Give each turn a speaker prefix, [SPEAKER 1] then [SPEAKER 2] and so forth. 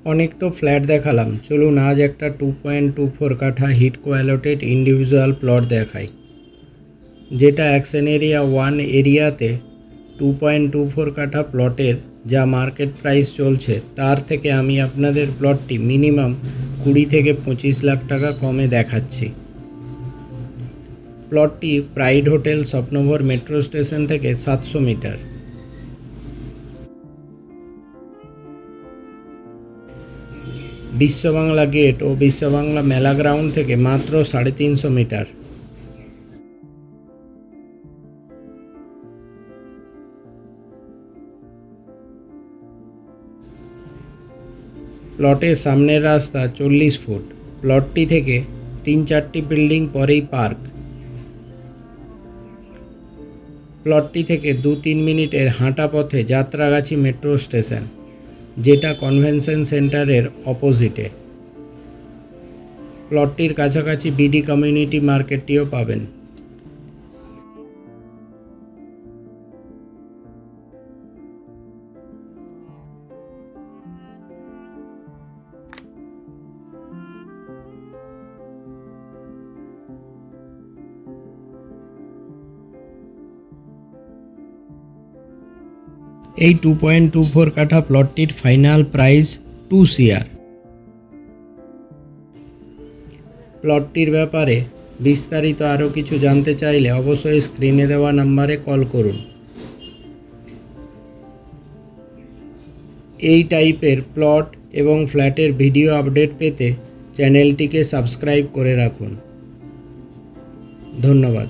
[SPEAKER 1] অনেক তো ফ্ল্যাট দেখালাম, চলুন আজ একটা 2.24 কাঠা হিট কোঅ্যালোটেড ইন্ডিভিজুয়াল প্লট দেখাই, যেটা অ্যাকশন এরিয়া 1 এরিয়াতে 2.24 কাঠা প্লটের যা মার্কেট প্রাইস চলছে তার থেকে আমি আপনাদের প্লটটি মিনিমাম 20 থেকে 25 লাখ টাকা কমে দেখাচ্ছি। প্লটটি প্রাইড হোটেল স্বপ্নভর মেট্রো স্টেশন থেকে 700 মিটার, বিশ্ববাংলা গেট ও বিশ্ববাংলা মেলা গ্রাউন্ড থেকে মাত্র 350 মিটার। প্লটের সামনের রাস্তা 40 ফুট। প্লটটি থেকে 3-4টি বিল্ডিং পরেই পার্ক। প্লটটি থেকে 2-3 মিনিটের হাঁটা পথে যাত্রাগাছি মেট্রো স্টেশন, যেটা কনভেনশন সেন্টারের অপোজিটে। প্লটটির কাছাকাছি বিডি কমিউনিটি মার্কেটটিও পাবেন। এই 2.24 কাঠা প্লটটির ফাইনাল প্রাইস 2 CR। প্লটটির ব্যাপারে বিস্তারিত আরও কিছু জানতে চাইলে অবশ্যই স্ক্রিনে দেওয়া নাম্বারে কল করুন। এই টাইপের প্লট এবং ফ্ল্যাটের ভিডিও আপডেট পেতে চ্যানেলটিকে সাবস্ক্রাইব করে রাখুন। ধন্যবাদ।